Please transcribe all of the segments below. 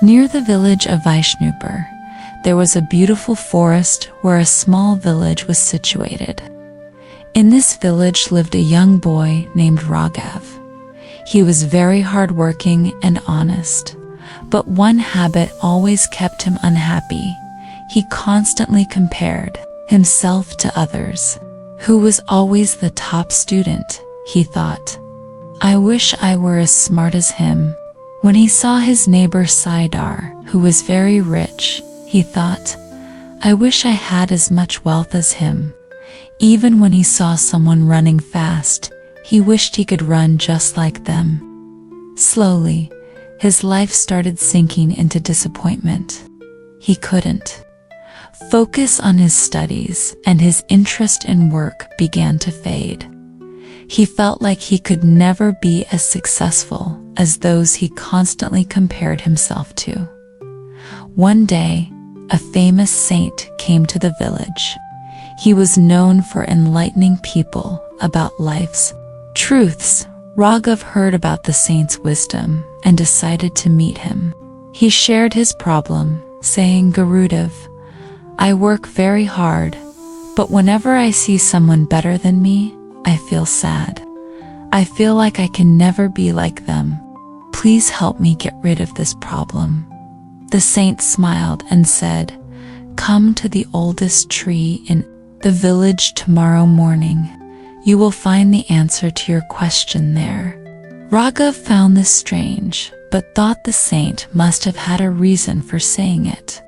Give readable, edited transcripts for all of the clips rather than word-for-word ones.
Near the village of Vaishnupur, there was a beautiful forest where a small village was situated. In this village lived a young boy named Raghav. He was very hardworking and honest, but one habit always kept him unhappy. He constantly compared himself to others. Who was always the top student, he thought. I wish I were as smart as him. When he saw his neighbor Saidar, who was very rich, he thought, I wish I had as much wealth as him. Even when he saw someone running fast, he wished he could run just like them. Slowly, his life started sinking into disappointment. He couldn't focus on his studies, and his interest in work began to fade. He felt like he could never be as successful as those he constantly compared himself to. One day, a famous saint came to the village. He was known for enlightening people about life's truths. Raghav heard about the saint's wisdom and decided to meet him. He shared his problem, saying, Gurudev, I work very hard, but whenever I see someone better than me, I feel sad. I feel like I can never be like them. Please help me get rid of this problem. The saint smiled and said, Come to the oldest tree in the village tomorrow morning. You will find the answer to your question there. Raghav found this strange, but thought the saint must have had a reason for saying it.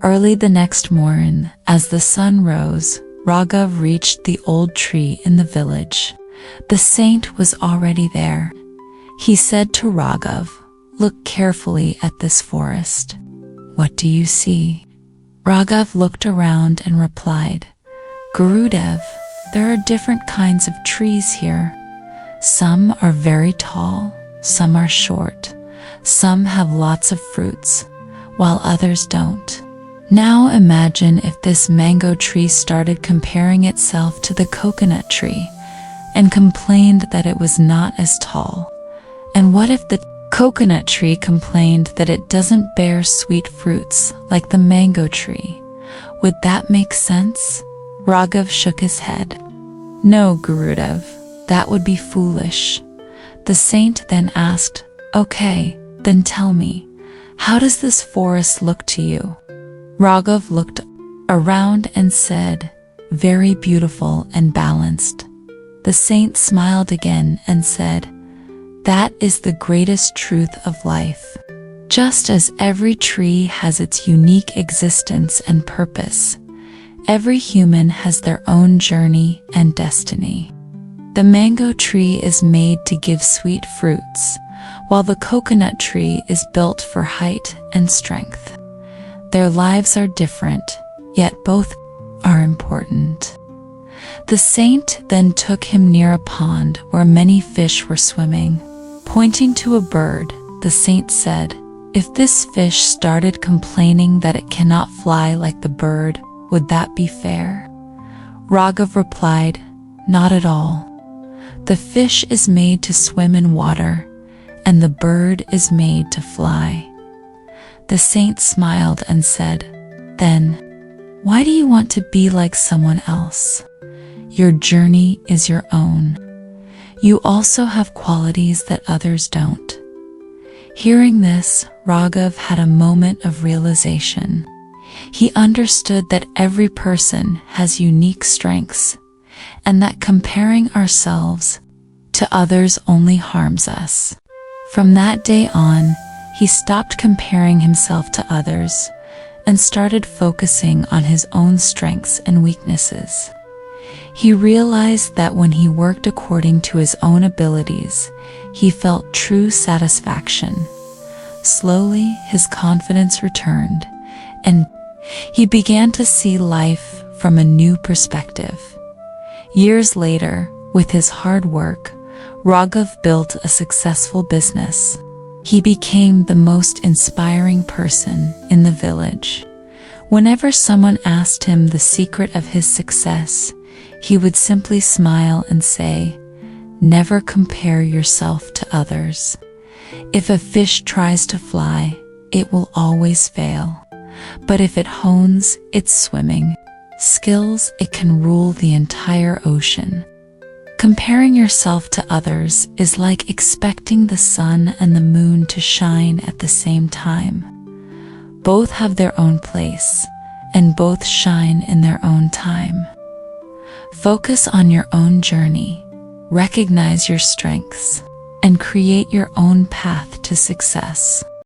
Early the next morn, as the sun rose, Raghav reached the old tree in the village. The saint was already there. He said to Raghav, Look carefully at this forest. What do you see? Raghav looked around and replied, Gurudev, there are different kinds of trees here. Some are very tall, some are short, some have lots of fruits, while others don't. Now imagine if this mango tree started comparing itself to the coconut tree and complained that it was not as tall. And what if the coconut tree complained that it doesn't bear sweet fruits like the mango tree? Would that make sense? Raghav shook his head. No, Gurudev, that would be foolish. The saint then asked, Okay, then tell me, how does this forest look to you? Raghav looked around and said, Very beautiful and balanced. The saint smiled again and said, That is the greatest truth of life. Just as every tree has its unique existence and purpose, every human has their own journey and destiny. The mango tree is made to give sweet fruits, while the coconut tree is built for height and strength. Their lives are different, yet both are important. The saint then took him near a pond where many fish were swimming. Pointing to a bird, the saint said, If this fish started complaining that it cannot fly like the bird, would that be fair? Raghav replied, Not at all. The fish is made to swim in water, and the bird is made to fly. The saint smiled and said, Then, why do you want to be like someone else? Your journey is your own. You also have qualities that others don't. Hearing this, Raghav had a moment of realization. He understood that every person has unique strengths, and that comparing ourselves to others only harms us. From that day on, he stopped comparing himself to others and started focusing on his own strengths and weaknesses. He realized that when he worked according to his own abilities, he felt true satisfaction. Slowly, his confidence returned, and he began to see life from a new perspective. Years later, with his hard work, Raghav built a successful business. He became the most inspiring person in the village. Whenever someone asked him the secret of his success, he would simply smile and say, Never compare yourself to others. If a fish tries to fly, it will always fail. But if it hones its swimming skills, it can rule the entire ocean. Comparing yourself to others is like expecting the sun and the moon to shine at the same time. Both have their own place, and both shine in their own time. Focus on your own journey, recognize your strengths, and create your own path to success.